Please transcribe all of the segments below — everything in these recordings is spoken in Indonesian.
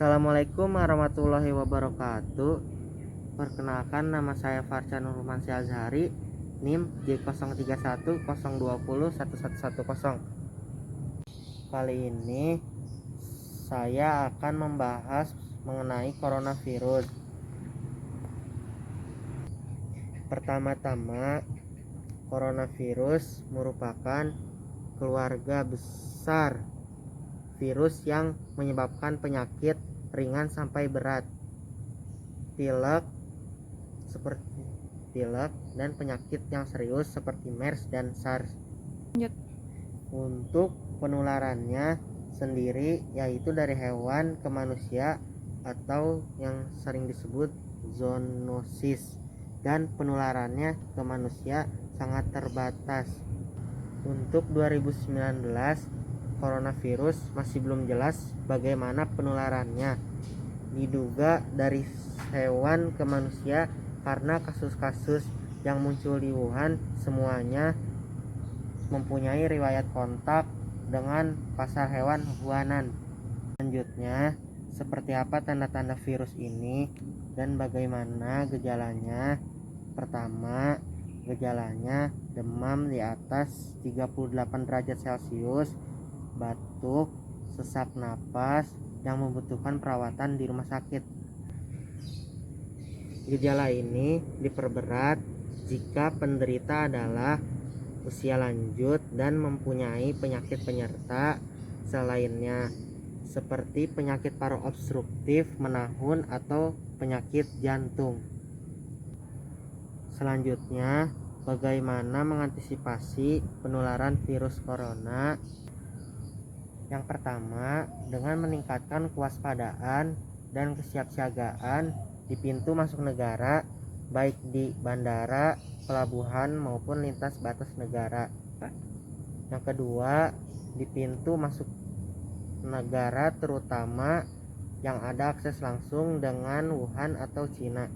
Assalamualaikum warahmatullahi wabarakatuh. Perkenalkan, nama saya Farcan Nurmansyah Azhari, NIM J031020111110. Kali ini saya akan membahas mengenai coronavirus. Pertama-tama, coronavirus merupakan keluarga besar virus yang menyebabkan penyakit ringan sampai berat, pilek dan penyakit yang serius seperti MERS dan SARS. Untuk penularannya sendiri yaitu dari hewan ke manusia atau yang sering disebut zoonosis, dan penularannya ke manusia sangat terbatas. Untuk 2019, coronavirus masih belum jelas bagaimana penularannya. Diduga dari hewan ke manusia karena kasus-kasus yang muncul di Wuhan semuanya mempunyai riwayat kontak dengan pasar hewan Wuhanan. Selanjutnya, seperti apa tanda-tanda virus ini dan bagaimana gejalanya? Pertama, gejalanya demam di atas 38 derajat Celcius, batuk, sesak napas yang membutuhkan perawatan di rumah sakit. Gejala ini diperberat jika penderita adalah usia lanjut dan mempunyai penyakit penyerta selainnya seperti penyakit paru obstruktif menahun atau penyakit jantung. Selanjutnya, bagaimana mengantisipasi penularan virus corona? Yang pertama, dengan meningkatkan kewaspadaan dan kesiapsiagaan di pintu masuk negara, baik di bandara, pelabuhan maupun lintas batas negara. Yang kedua, di pintu masuk negara terutama yang ada akses langsung dengan Wuhan atau Cina.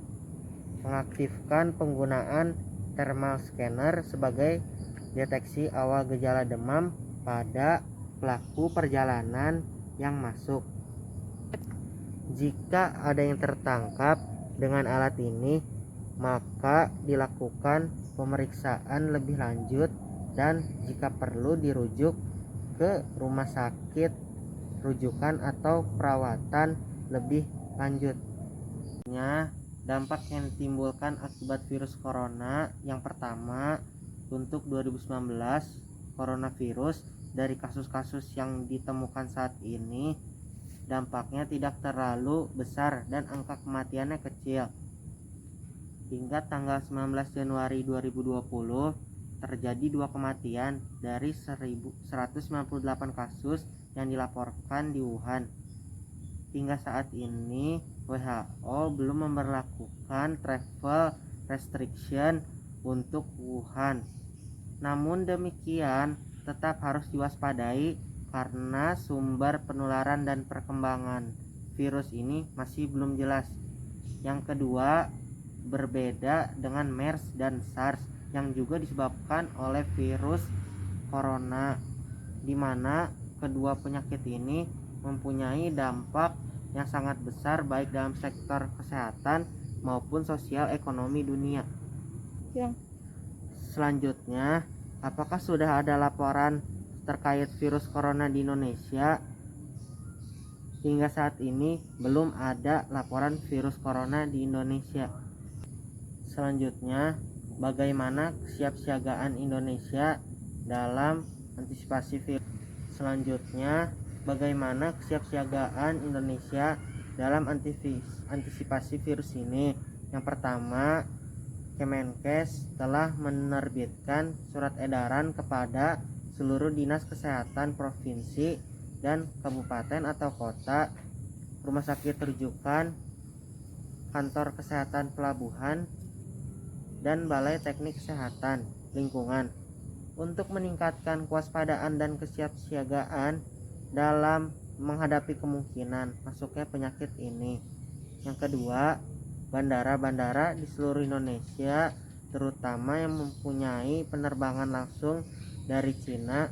Mengaktifkan penggunaan thermal scanner sebagai deteksi awal gejala demam pada pelaku perjalanan yang masuk. Jika ada yang tertangkap dengan alat ini, maka dilakukan pemeriksaan lebih lanjut dan jika perlu dirujuk ke rumah sakit rujukan atau perawatan lebih lanjut. Dampak yang ditimbulkan akibat virus corona. Yang pertama, untuk 2019, coronavirus dari kasus-kasus yang ditemukan saat ini dampaknya tidak terlalu besar dan angka kematiannya kecil. Hingga tanggal 19 Januari 2020 terjadi 2 kematian dari 198 kasus yang dilaporkan di Wuhan. Hingga saat ini WHO belum memberlakukan travel restriction untuk Wuhan. Namun demikian, tetap harus diwaspadai karena sumber penularan dan perkembangan virus ini masih belum jelas. Yang kedua, berbeda dengan MERS dan SARS yang juga disebabkan oleh virus corona, di mana kedua penyakit ini mempunyai dampak yang sangat besar baik dalam sektor kesehatan maupun sosial ekonomi dunia. Selanjutnya, apakah sudah ada laporan terkait virus corona di Indonesia? Hingga saat ini belum ada laporan virus corona di Indonesia. Selanjutnya, bagaimana kesiapsiagaan Indonesia dalam antisipasi virus? Selanjutnya, bagaimana kesiapsiagaan Indonesia dalam antisipasi virus ini? Yang pertama, Kemenkes telah menerbitkan surat edaran kepada seluruh dinas kesehatan provinsi dan kabupaten atau kota, rumah sakit rujukan, kantor kesehatan pelabuhan, dan balai teknik kesehatan lingkungan untuk meningkatkan kewaspadaan dan kesiapsiagaan dalam menghadapi kemungkinan masuknya penyakit ini. Yang kedua, bandara-bandara di seluruh Indonesia terutama yang mempunyai penerbangan langsung dari Cina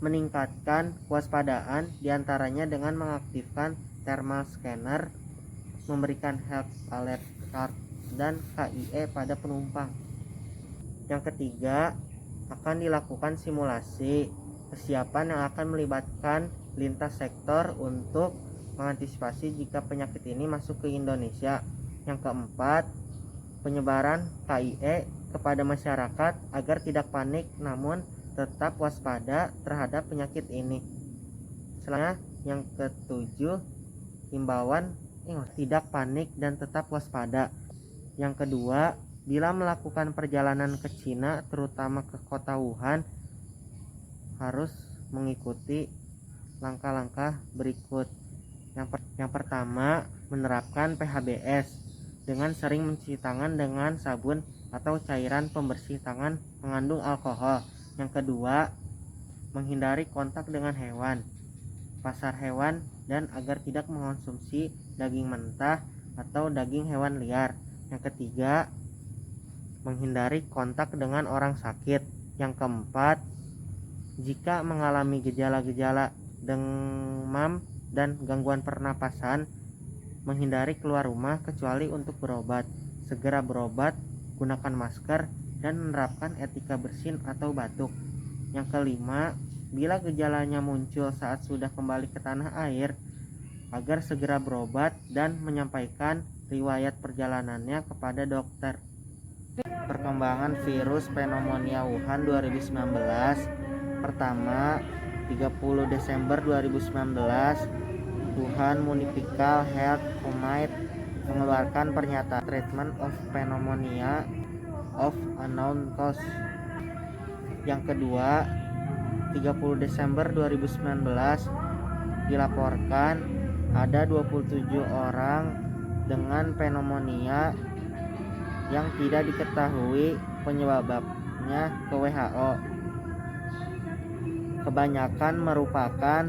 meningkatkan kewaspadaan diantaranya dengan mengaktifkan thermal scanner, memberikan health alert card dan KIE pada penumpang. Yang ketiga, akan dilakukan simulasi kesiapan yang akan melibatkan lintas sektor untuk mengantisipasi jika penyakit ini masuk ke Indonesia. Yang keempat, penyebaran KIE kepada masyarakat agar tidak panik namun tetap waspada terhadap penyakit ini. Selanjutnya, yang ketujuh, himbauan tidak panik dan tetap waspada. Yang kedua, bila melakukan perjalanan ke Cina, terutama ke kota Wuhan, harus mengikuti langkah-langkah berikut. Yang pertama, menerapkan PHBS dengan sering mencuci tangan dengan sabun atau cairan pembersih tangan mengandung alkohol. Yang kedua, menghindari kontak dengan hewan, pasar hewan, dan agar tidak mengonsumsi daging mentah atau daging hewan liar. Yang ketiga, menghindari kontak dengan orang sakit. Yang keempat, jika mengalami gejala-gejala demam dan gangguan pernapasan, menghindari keluar rumah kecuali untuk berobat. Segera berobat, gunakan masker, dan menerapkan etika bersin atau batuk. Yang kelima, bila gejalanya muncul saat sudah kembali ke tanah air, agar segera berobat dan menyampaikan riwayat perjalanannya kepada dokter. Perkembangan virus pneumonia Wuhan 2019. Pertama, 30 Desember 2019, Wuhan Municipal Health Committee mengeluarkan pernyataan treatment of pneumonia of unknown cause. Yang kedua, 30 Desember 2019 dilaporkan ada 27 orang dengan pneumonia yang tidak diketahui penyebabnya ke WHO. Kebanyakan merupakan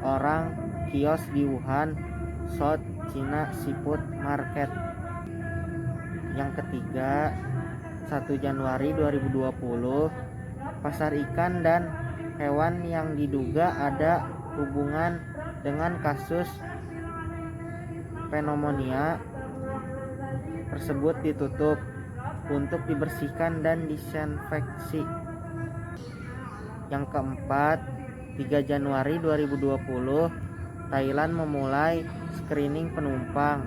orang kios di Wuhan, South China Seafood Market. Yang ketiga, 1 Januari 2020, pasar ikan dan hewan yang diduga ada hubungan dengan kasus pneumonia tersebut ditutup untuk dibersihkan dan disinfeksi. Yang keempat, 3 Januari 2020, Thailand memulai screening penumpang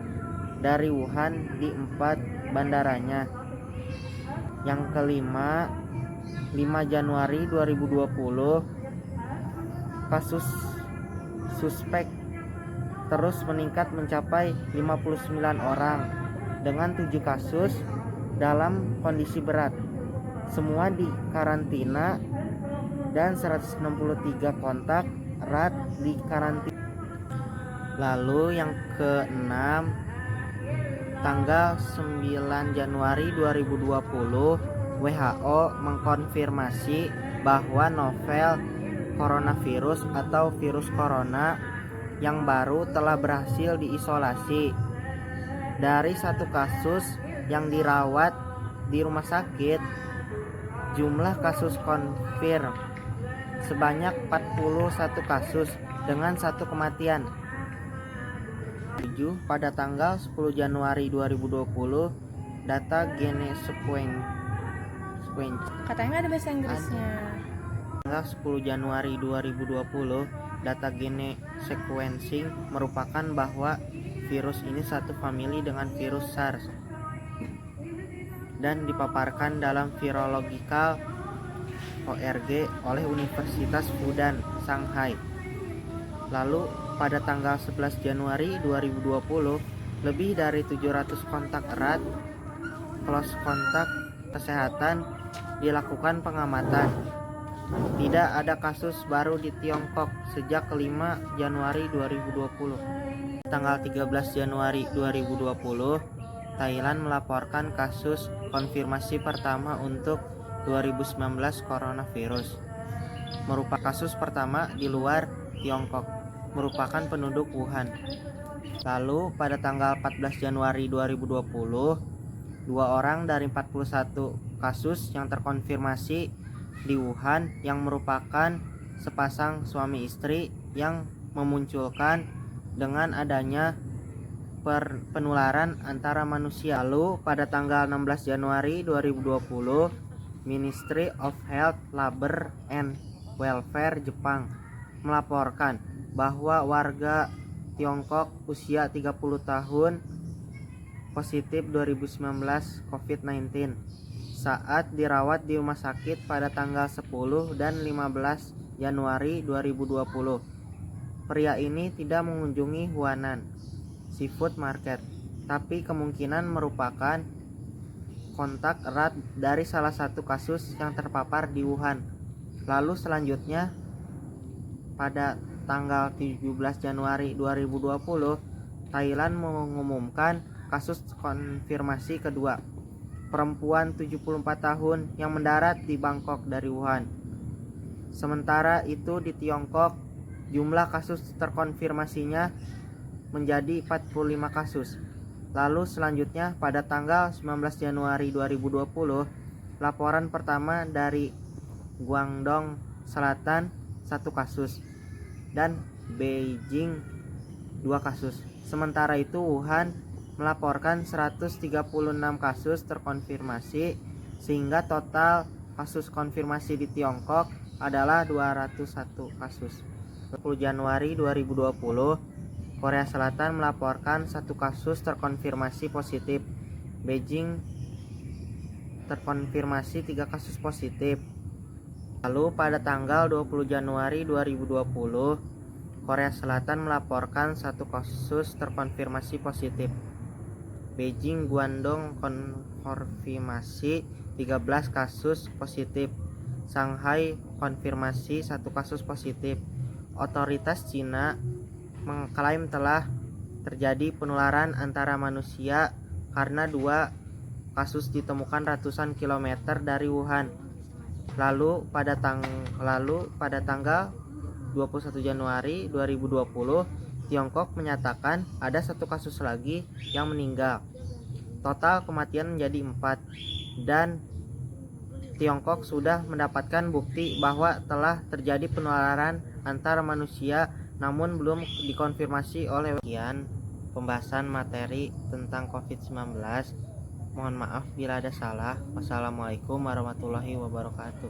dari Wuhan di 4 bandaranya. Yang kelima, 5 Januari 2020, kasus suspek terus meningkat mencapai 59 orang dengan 7 kasus dalam kondisi berat. Semua di karantina dan 163 kontak erat di karantina. Lalu yang keenam, tanggal 9 Januari 2020, WHO mengkonfirmasi bahwa novel coronavirus atau virus corona yang baru telah berhasil diisolasi. Dari 1 kasus yang dirawat di rumah sakit, jumlah kasus konfirm sebanyak 41 kasus dengan 1 kematian. Pada tanggal 10 Januari 2020, data gene sequence. Katanya ada bahasa Inggrisnya. Tanggal 10 Januari 2020, data gene sequencing merupakan bahwa virus ini satu famili dengan virus SARS dan dipaparkan dalam Virological ORG oleh Universitas Fudan, Shanghai. Lalu pada tanggal 11 Januari 2020, lebih dari 700 kontak erat, close kontak kesehatan dilakukan pengamatan. Tidak ada kasus baru di Tiongkok sejak 5 Januari 2020. Tanggal 13 Januari 2020, Thailand melaporkan kasus konfirmasi pertama untuk 2019 coronavirus. Merupakan kasus pertama di luar Tiongkok, merupakan penduduk Wuhan. Lalu pada tanggal 14 Januari 2020, 2 orang dari 41 kasus yang terkonfirmasi di Wuhan yang merupakan sepasang suami istri yang memunculkan dengan adanya penularan antara manusia. Lalu pada tanggal 16 Januari 2020, Ministry of Health, Labor and Welfare Jepang melaporkan bahwa warga Tiongkok usia 30 tahun positif 2019 COVID-19 saat dirawat di rumah sakit pada tanggal 10 dan 15 Januari 2020. Pria ini tidak mengunjungi Huanan Seafood Market, tapi kemungkinan merupakan kontak erat dari salah satu kasus yang terpapar di Wuhan. Lalu selanjutnya pada tanggal 17 Januari 2020, Thailand mengumumkan kasus konfirmasi kedua, perempuan 74 tahun yang mendarat di Bangkok dari Wuhan. Sementara itu di Tiongkok, jumlah kasus terkonfirmasinya menjadi 45 kasus. Lalu selanjutnya pada tanggal 19 Januari 2020, laporan pertama dari Guangdong Selatan 1 kasus dan Beijing 2 kasus. Sementara itu Wuhan melaporkan 136 kasus terkonfirmasi sehingga total kasus konfirmasi di Tiongkok adalah 201 kasus. 10 Januari 2020, Korea Selatan melaporkan 1 kasus terkonfirmasi positif. Beijing terkonfirmasi 3 kasus positif. Lalu pada tanggal 20 Januari 2020, Korea Selatan melaporkan 1 kasus terkonfirmasi positif. Beijing Guangdong konfirmasi 13 kasus positif. Shanghai konfirmasi 1 kasus positif. Otoritas Cina mengklaim telah terjadi penularan antara manusia karena 2 kasus ditemukan ratusan kilometer dari Wuhan. Lalu pada tanggal 21 Januari 2020, Tiongkok menyatakan ada 1 kasus lagi yang meninggal. Total kematian menjadi 4 dan Tiongkok sudah mendapatkan bukti bahwa telah terjadi penularan antara manusia namun belum dikonfirmasi oleh sekian pembahasan materi tentang COVID-19. Mohon maaf bila ada salah. Wassalamualaikum warahmatullahi wabarakatuh.